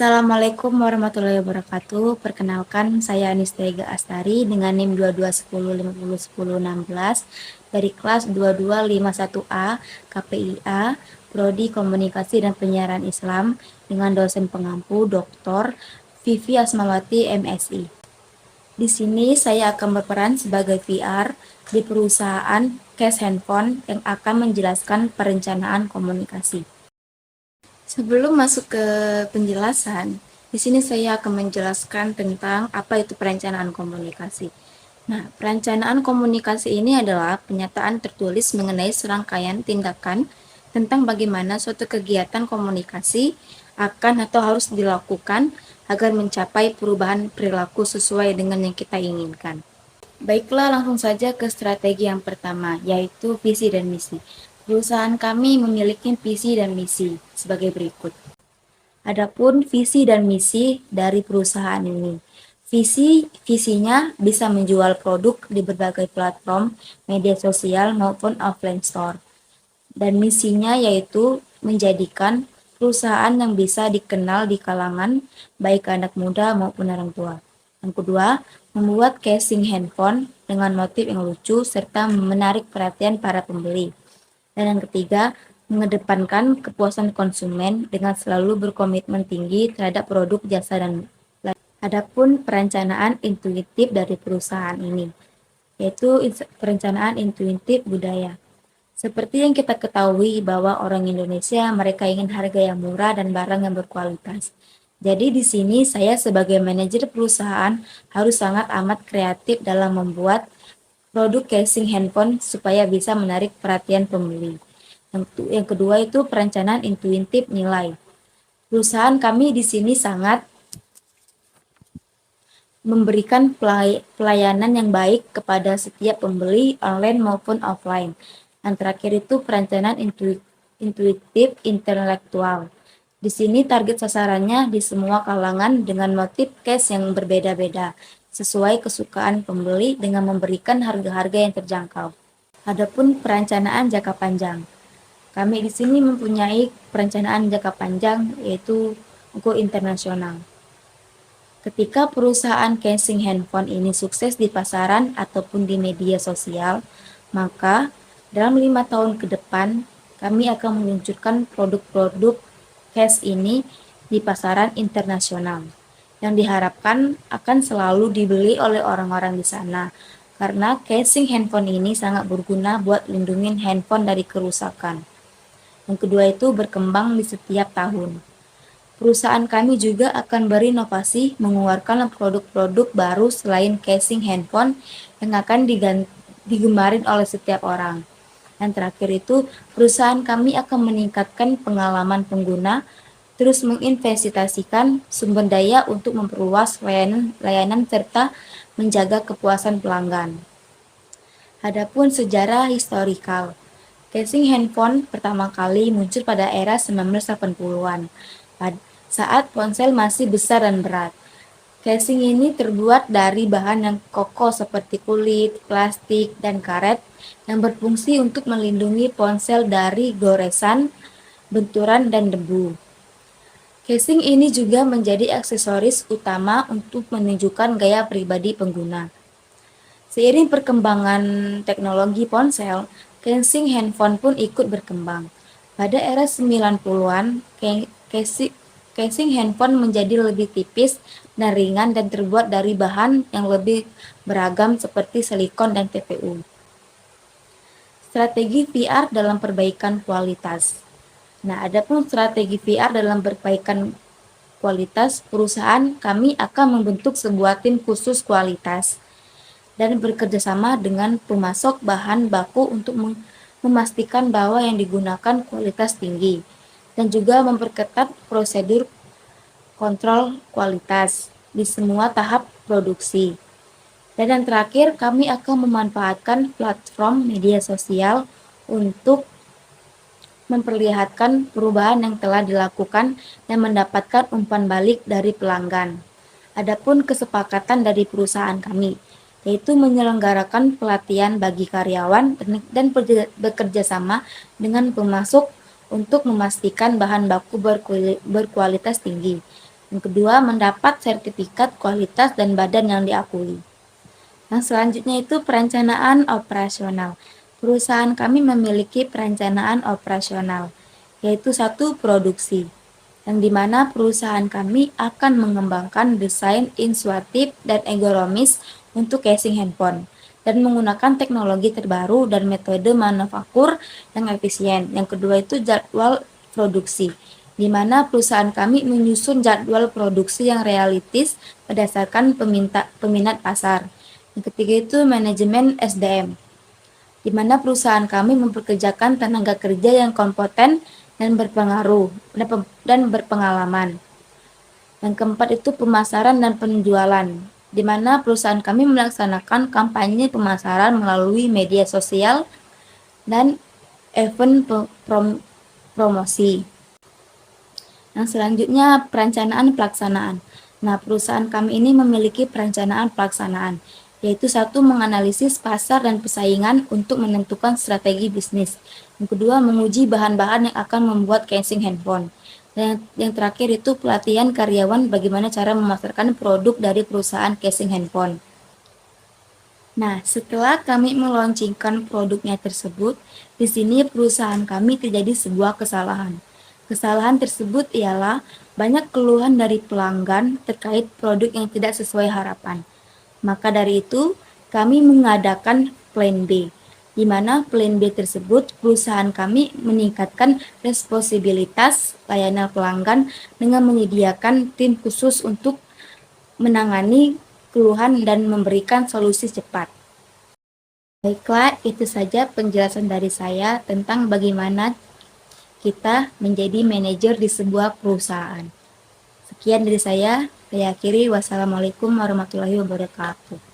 Assalamualaikum warahmatullahi wabarakatuh. Perkenalkan, saya Anistega Astari dengan NIM 2210501016 dari kelas 2251A KPIA Prodi Komunikasi dan Penyiaran Islam dengan dosen pengampu Dr. Vivi Asmawati MSI. Di sini saya akan berperan sebagai VR di perusahaan Cash Handphone yang akan menjelaskan perencanaan komunikasi. Sebelum masuk ke penjelasan, di sini saya akan menjelaskan tentang apa itu perencanaan komunikasi. Nah, perencanaan komunikasi ini adalah penyataan tertulis mengenai serangkaian tindakan tentang bagaimana suatu kegiatan komunikasi akan atau harus dilakukan agar mencapai perubahan perilaku sesuai dengan yang kita inginkan. Baiklah, langsung saja ke strategi yang pertama, yaitu visi dan misi. Perusahaan kami memiliki visi dan misi sebagai berikut. Adapun visi dan misi dari perusahaan ini. Visinya bisa menjual produk di berbagai platform media sosial maupun offline store. Dan misinya yaitu menjadikan perusahaan yang bisa dikenal di kalangan baik anak muda maupun orang tua. Yang kedua, membuat casing handphone dengan motif yang lucu serta menarik perhatian para pembeli. Dan yang ketiga, mengedepankan kepuasan konsumen dengan selalu berkomitmen tinggi terhadap produk, jasa, dan lain. Adapun perencanaan intuitif dari perusahaan ini, yaitu perencanaan intuitif budaya. Seperti yang kita ketahui bahwa orang Indonesia mereka ingin harga yang murah dan barang yang berkualitas. Jadi di sini saya sebagai manajer perusahaan harus sangat amat kreatif dalam membuat produk casing handphone supaya bisa menarik perhatian pembeli. Yang kedua itu perencanaan intuitif nilai. Perusahaan kami di sini sangat memberikan pelayanan yang baik kepada setiap pembeli online maupun offline. Yang terakhir itu perencanaan intuitif intelektual. Di sini target sasarannya di semua kalangan dengan motif cash yang berbeda-beda, sesuai kesukaan pembeli dengan memberikan harga-harga yang terjangkau. Adapun perencanaan jangka panjang. Kami di sini mempunyai perencanaan jangka panjang yaitu go internasional. Ketika perusahaan casing handphone ini sukses di pasaran ataupun di media sosial, maka dalam 5 tahun ke depan kami akan meluncurkan produk-produk cash ini di pasaran internasional yang diharapkan akan selalu dibeli oleh orang-orang di sana karena casing handphone ini sangat berguna buat lindungin handphone dari kerusakan. Yang kedua itu berkembang di setiap tahun. Perusahaan kami juga akan berinovasi mengeluarkan produk-produk baru selain casing handphone yang akan digemarin oleh setiap orang. Yang terakhir itu, perusahaan kami akan meningkatkan pengalaman pengguna, terus menginvestasikan sumber daya untuk memperluas layanan serta menjaga kepuasan pelanggan. Adapun sejarah historikal, casing handphone pertama kali muncul pada era 1980-an, saat ponsel masih besar dan berat. Casing ini terbuat dari bahan yang kokoh seperti kulit, plastik, dan karet yang berfungsi untuk melindungi ponsel dari goresan, benturan, dan debu. Casing ini juga menjadi aksesoris utama untuk menunjukkan gaya pribadi pengguna. Seiring perkembangan teknologi ponsel, casing handphone pun ikut berkembang. Pada era 90-an, casing handphone menjadi lebih tipis dan ringan dan terbuat dari bahan yang lebih beragam seperti silikon dan TPU. Strategi VR dalam perbaikan kualitas. Nah, adapun strategi VR dalam perbaikan kualitas, perusahaan kami akan membentuk sebuah tim khusus kualitas dan bekerjasama dengan pemasok bahan baku untuk memastikan bahwa yang digunakan kualitas tinggi dan juga memperketat prosedur kontrol kualitas di semua tahap produksi. Dan yang terakhir, kami akan memanfaatkan platform media sosial untuk memperlihatkan perubahan yang telah dilakukan dan mendapatkan umpan balik dari pelanggan. Adapun kesepakatan dari perusahaan kami, yaitu menyelenggarakan pelatihan bagi karyawan dan bekerja sama dengan pemasok untuk memastikan bahan baku berkualitas tinggi. Yang kedua, mendapat sertifikat kualitas dan badan yang diakui. Nah, selanjutnya itu perencanaan operasional. Perusahaan kami memiliki perencanaan operasional, yaitu satu, produksi, yang dimana perusahaan kami akan mengembangkan desain intuitif dan ergonomis untuk casing handphone, dan menggunakan teknologi terbaru dan metode manufaktur yang efisien. Yang kedua itu jadwal produksi, di mana perusahaan kami menyusun jadwal produksi yang realistis berdasarkan peminat pasar. Yang ketiga itu manajemen SDM, di mana perusahaan kami mempekerjakan tenaga kerja yang kompeten dan berpengaruh dan berpengalaman. Yang keempat itu pemasaran dan penjualan, di mana perusahaan kami melaksanakan kampanye pemasaran melalui media sosial dan event promosi. Yang selanjutnya perencanaan pelaksanaan. Nah, perusahaan kami ini memiliki perencanaan pelaksanaan, yaitu satu, menganalisis pasar dan persaingan untuk menentukan strategi bisnis. Yang kedua, menguji bahan-bahan yang akan membuat casing handphone. Dan yang terakhir itu pelatihan karyawan bagaimana cara memasarkan produk dari perusahaan casing handphone. Nah, setelah kami meluncurkan produknya tersebut, di sini perusahaan kami terjadi sebuah kesalahan. Kesalahan tersebut ialah banyak keluhan dari pelanggan terkait produk yang tidak sesuai harapan. Maka dari itu, kami mengadakan plan B, di mana plan B tersebut perusahaan kami meningkatkan responsibilitas layanan pelanggan dengan menyediakan tim khusus untuk menangani keluhan dan memberikan solusi cepat. Baiklah, itu saja penjelasan dari saya tentang bagaimana kita menjadi manajer di sebuah perusahaan. Sekian dari saya akhiri. Wassalamualaikum warahmatullahi wabarakatuh.